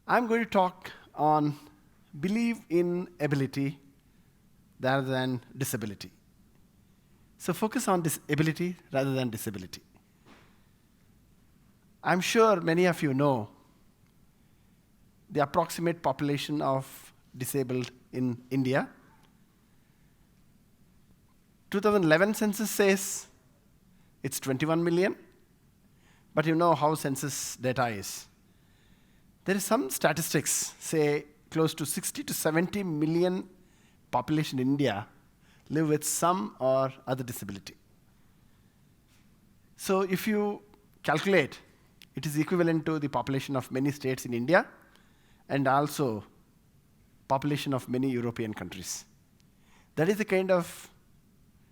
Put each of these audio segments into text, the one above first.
I'm going to talk on believe in ability rather than disability. So focus on ability rather than disability. I'm sure many of you know the approximate population of disabled in India. 2011 census says it's 21 million, but you know how census data is. There is some statistics say close to 60 to 70 million population in India live with some or other disability. So if you calculate, it is equivalent to the population of many states in India and also population of many European countries. That is the kind of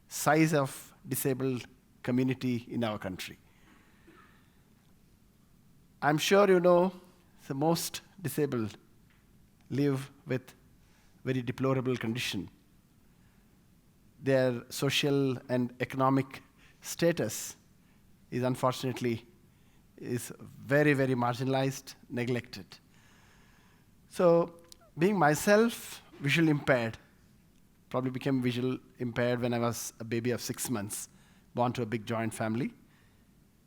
size of disabled community in our country. I'm sure you know the most disabled live with very deplorable condition. Their social and economic status is unfortunately very, very marginalized, neglected. So being myself visually impaired, probably became visual impaired when I was a baby of 6 months, born to a big joint family.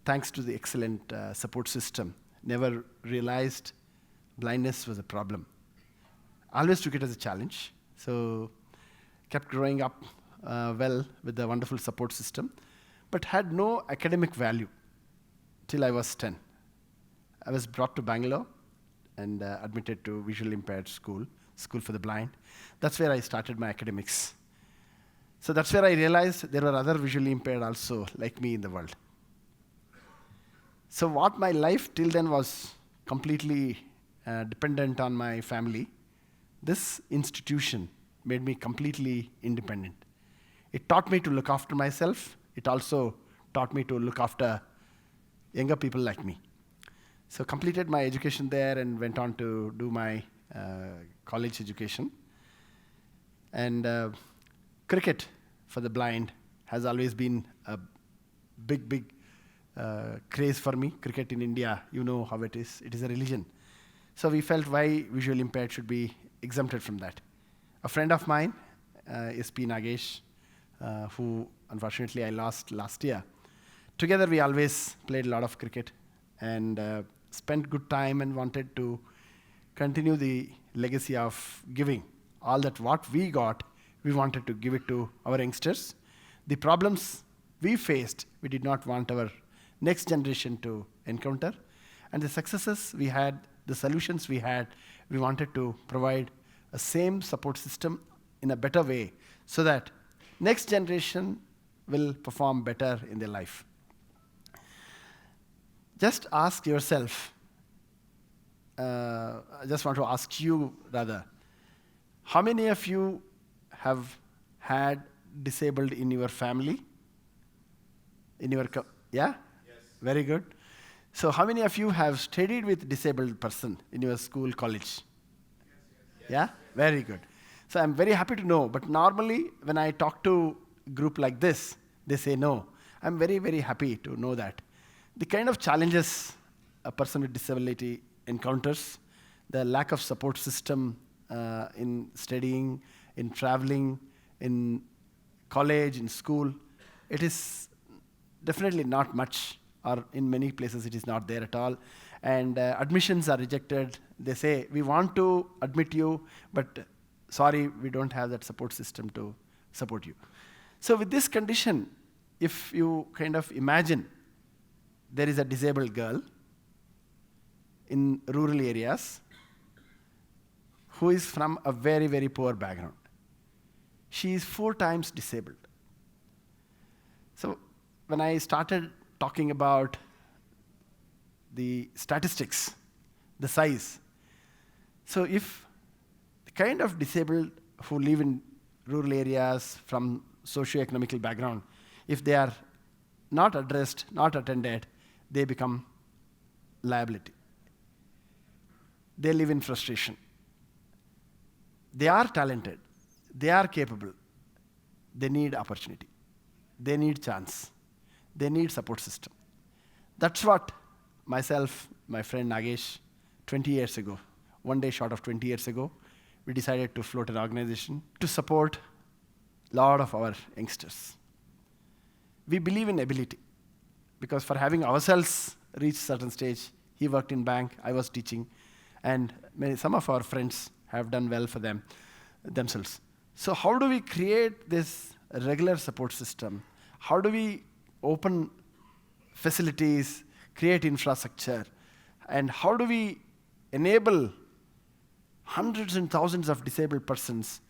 Thanks to the excellent support system, never realized blindness was a problem. Always took it as a challenge. So kept growing up well with the wonderful support system, but had no academic value till I was 10. I was brought to Bangalore and admitted to visually impaired school for the blind. That's where I started my academics. So that's where I realized there were other visually impaired also like me in the world. So what my life till then was completely dependent on my family, this institution made me completely independent. It taught me to look after myself. It also taught me to look after younger people like me. So completed my education there and went on to do my college education. And cricket for the blind has always been a big craze for me. Cricket in India, you know how it is. It is a religion. So we felt why visually impaired should be exempted from that. A friend of mine, SP Nagesh, who unfortunately I lost last year. Together we always played a lot of cricket and spent good time and wanted to continue the legacy of giving. All that what we got, we wanted to give it to our youngsters. The problems we faced, we did not want our next generation to encounter. And the successes we had, the solutions we had, we wanted to provide a same support system in a better way so that next generation will perform better in their life. Just ask yourself, I just want to ask you rather, how many of you have had disabled in your family? In your, yeah? Yes. Very good. So how many of you have studied with disabled person in your school, college? Yes. Yeah? Very good. So I'm very happy to know, but normally when I talk to a group like this, they say no. I'm very, very happy to know that. The kind of challenges a person with disability encounters, the lack of support system in studying, in traveling, in college, in school, it is definitely not much, or in many places it is not there at all. And admissions are rejected. They say, we want to admit you, but sorry, we don't have that support system to support you. So with this condition, if you kind of imagine there is a disabled girl in rural areas who is from a very, very poor background. She is 4 times disabled. So when I started talking about the statistics, the size, so if the kind of disabled who live in rural areas from socio-economical background, if they are not addressed, not attended, they become liability. They live in frustration. They are talented. They are capable. They need opportunity. They need chance. They need support system. That's what myself, my friend Nagesh, 20 years ago, one day short of 20 years ago, we decided to float an organization to support a lot of our youngsters. We believe in ability, because for having ourselves reached a certain stage, he worked in bank, I was teaching, and some of our friends have done well for themselves. So how do we create this regular support system? How do we open facilities, create infrastructure, and how do we enable hundreds and thousands of disabled persons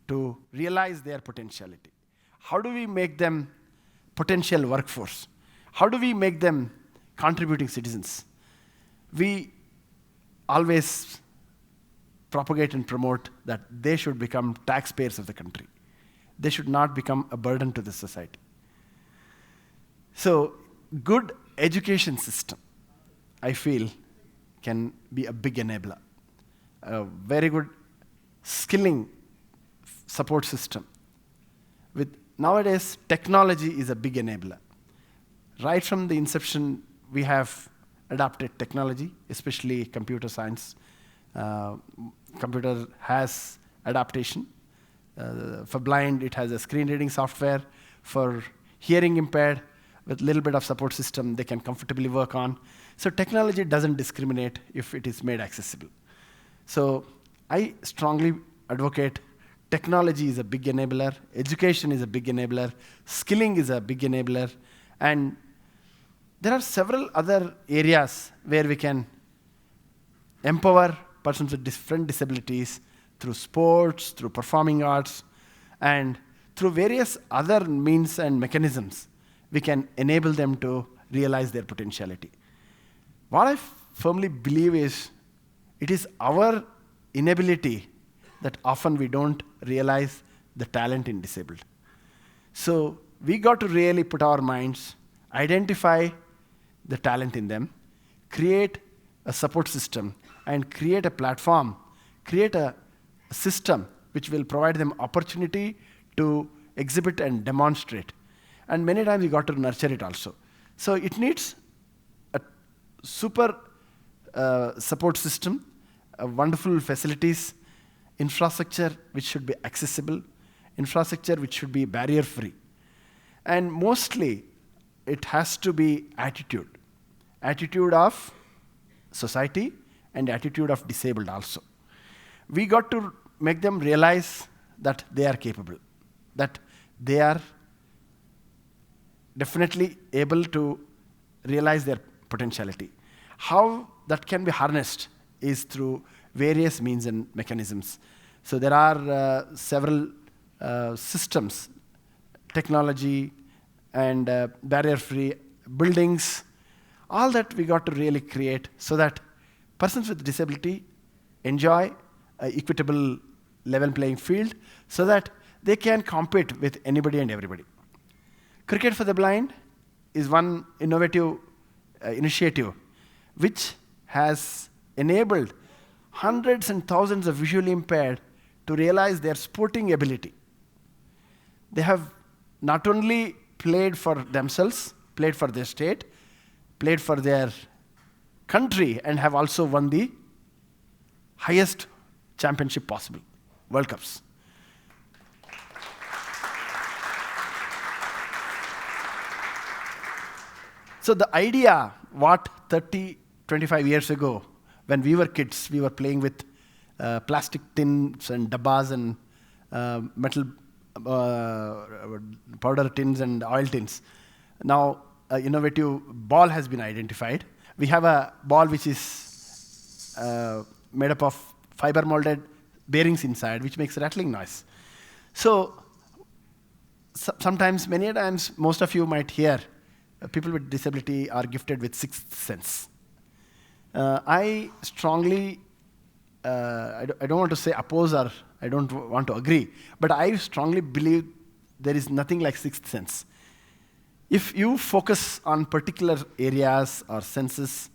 to realize their potentiality? How do we make them potential workforce? How do we make them contributing citizens? We always propagate and promote that they should become taxpayers of the country. They should not become a burden to the society. So, good education system, I feel, can be a big enabler. A very good skilling support system. With nowadays, technology is a big enabler. Right from the inception, we have adopted technology, especially computer science. Computer has adaptation. For blind, it has a screen reading software. For hearing impaired, with a little bit of support system, they can comfortably work on. So technology doesn't discriminate if it is made accessible. So I strongly advocate technology is a big enabler, education is a big enabler, skilling is a big enabler, and there are several other areas where we can empower persons with different disabilities through sports, through performing arts, and through various other means and mechanisms. We can enable them to realize their potentiality. What I firmly believe is, it is our inability that often we don't realize the talent in disabled. So we got to really put our minds, identify the talent in them, create a support system, and create a platform, create a system which will provide them opportunity to exhibit and demonstrate. And many times we got to nurture it also. So it needs a super support system, wonderful facilities, infrastructure which should be accessible, infrastructure which should be barrier-free. And mostly, it has to be attitude. Attitude of society and attitude of disabled also. We got to make them realize that they are capable, that they are definitely able to realize their potentiality. How that can be harnessed is through various means and mechanisms. So there are several systems, technology and barrier-free buildings, all that we got to really create so that persons with disability enjoy an equitable level playing field so that they can compete with anybody and everybody. Cricket for the Blind is one innovative initiative which has enabled hundreds and thousands of visually impaired to realize their sporting ability. They have not only played for themselves, played for their state, played for their country, and have also won the highest championship possible, World Cups. So the idea, what 30, 25 years ago, when we were kids, we were playing with plastic tins and dabbas and metal powder tins and oil tins. Now, an innovative ball has been identified. We have a ball which is made up of fiber molded bearings inside, which makes rattling noise. So sometimes, many times, most of you might hear people with disability are gifted with sixth sense. I strongly, I don't want to say oppose or I don't want to agree, but I strongly believe there is nothing like sixth sense. If you focus on particular areas or senses,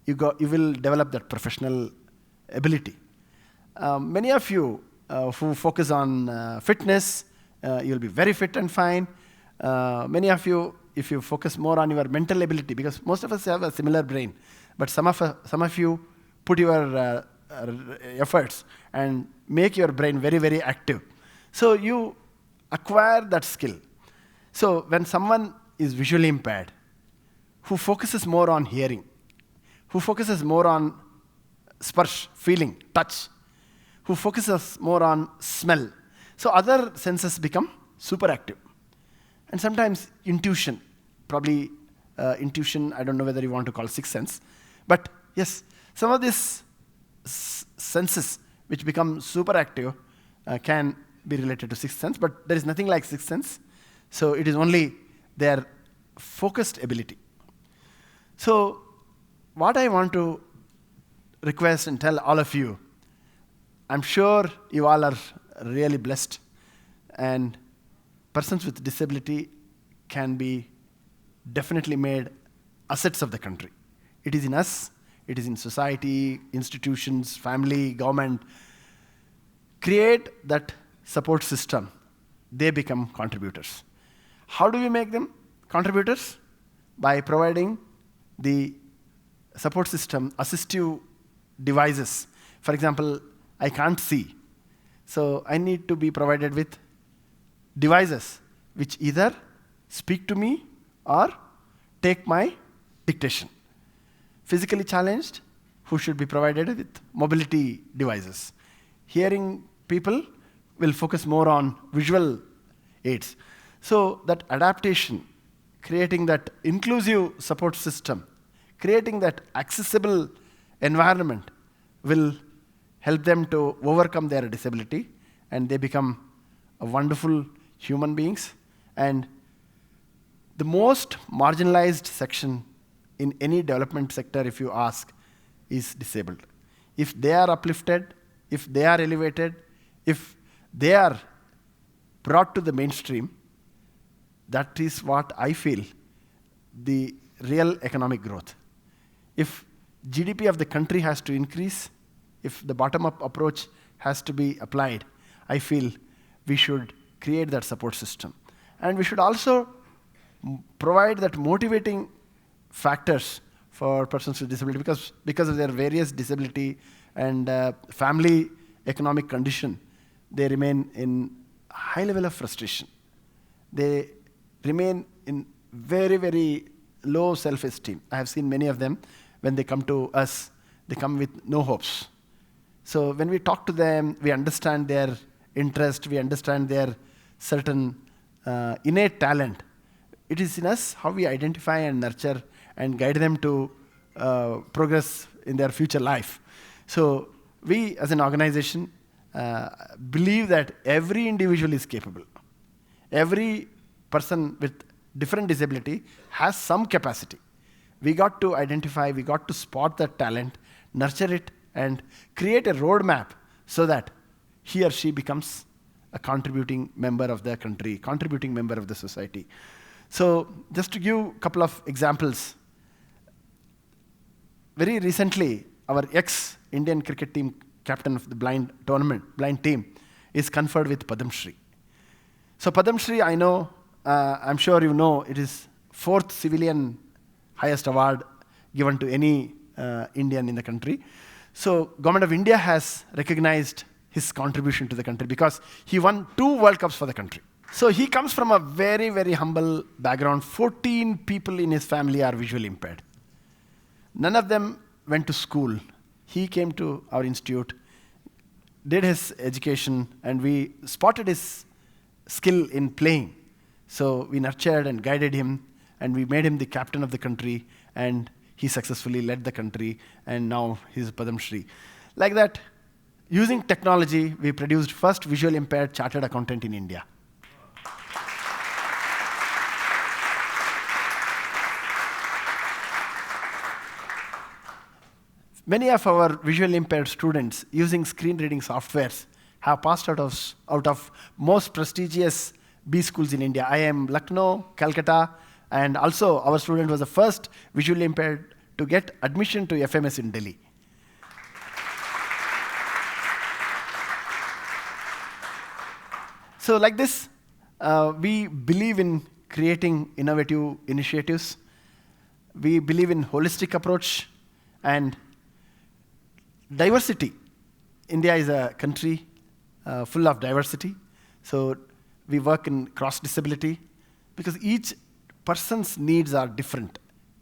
you will develop that professional ability. Many of you who focus on fitness, you'll be very fit and fine. Many of you, if you focus more on your mental ability, because most of us have a similar brain, but some of you put your efforts and make your brain very, very active. So you acquire that skill. So when someone is visually impaired, who focuses more on hearing, who focuses more on sparsh, feeling, touch, who focuses more on smell, so other senses become super active. And sometimes intuition, probably intuition, I don't know whether you want to call sixth sense, but yes, some of these senses which become super active can be related to sixth sense, but there is nothing like sixth sense. So it is only their focused ability. So what I want to request and tell all of you, I'm sure you all are really blessed, and persons with disability can be definitely made assets of the country. It is in us, it is in society, institutions, family, government. Create that support system, they become contributors. How do we make them contributors? By providing the support system, assistive devices. For example, I can't see, so I need to be provided with devices which either speak to me or take my dictation. Physically challenged, who should be provided with mobility devices. Hearing people will focus more on visual aids. So that adaptation, creating that inclusive support system, creating that accessible environment will help them to overcome their disability, and they become a wonderful human beings. And the most marginalized section in any development sector, if you ask, is disabled. If they are uplifted, if they are elevated, if they are brought to the mainstream, that is what I feel the real economic growth. If GDP of the country has to increase, if the bottom-up approach has to be applied, I feel we should create that support system. And we should also provide that motivating factors for persons with disability, because of their various disability and family economic condition, they remain in high level of frustration. They remain in very, very low self-esteem. I have seen many of them, when they come to us, they come with no hopes. So when we talk to them, we understand their interest, we understand their certain innate talent. It is in us how we identify and nurture and guide them to progress in their future life. So we as an organization believe that every individual is capable. Every person with different disability has some capacity. We got to identify, we got to spot that talent, nurture it, and create a roadmap so that he or she becomes a contributing member of the country, contributing member of the society. So just to give a couple of examples, very recently, our ex-Indian cricket team captain of the blind team, is conferred with Padam Shri. So Padam Shri, I know, I'm sure you know, it is 4th civilian highest award given to any Indian in the country. So Government of India has recognized his contribution to the country because he won 2 World Cups for the country. So he comes from a very, very humble background. 14 people in his family are visually impaired. None of them went to school. He came to our institute, did his education, and we spotted his skill in playing. So we nurtured and guided him, and we made him the captain of the country, and he successfully led the country, and now he's Padam Shri. Like that, using technology, we produced first visually impaired chartered accountant in India. Many of our visually impaired students using screen reading softwares have passed out of most prestigious B schools in India. IIM Lucknow, Calcutta, and also our student was the first visually impaired to get admission to FMS in Delhi. So like this, we believe in creating innovative initiatives. We believe in holistic approach and diversity. India is a country full of diversity. So we work in cross disability because each person's needs are different.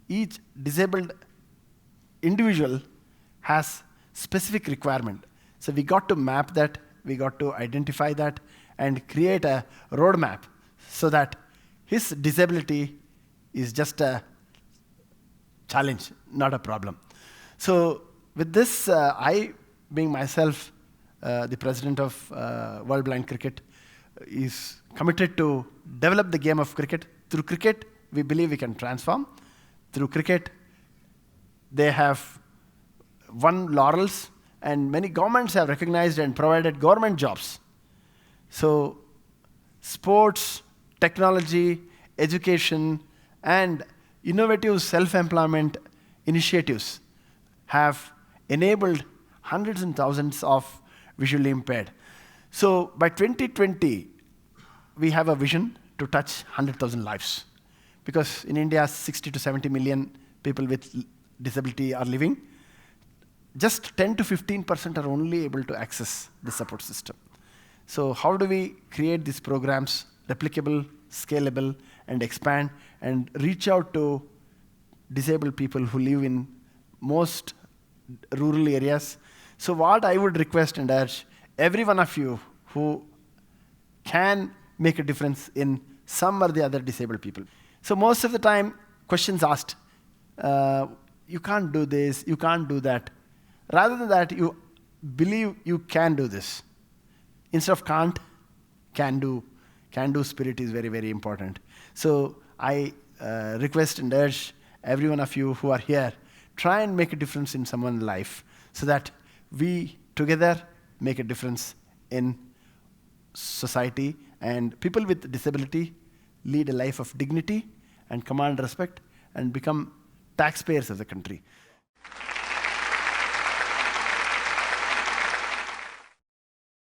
Each disabled individual has specific requirement. So we got to map that, we got to identify that, and create a roadmap so that his disability is just a challenge, not a problem. So with this, I, being myself the president of World Blind Cricket, is committed to develop the game of cricket. Through cricket, we believe we can transform. Through cricket, they have won laurels, and many governments have recognized and provided government jobs. So sports, technology, education, and innovative self-employment initiatives have enabled hundreds and thousands of visually impaired. So by 2020, we have a vision to touch 100,000 lives. Because in India, 60 to 70 million people with disability are living. Just 10 to 15% are only able to access the support system. So how do we create these programs replicable, scalable, and expand and reach out to disabled people who live in most rural areas? So what I would request and urge every one of you who can make a difference in some or the other disabled people. So most of the time, questions asked, you can't do this, you can't do that. Rather than that, you believe you can do this. Instead of can't, can do. Can do spirit is very, very important. So I request and urge every one of you who are here, try and make a difference in someone's life so that we together make a difference in society, and people with disability lead a life of dignity and command respect and become taxpayers of the country.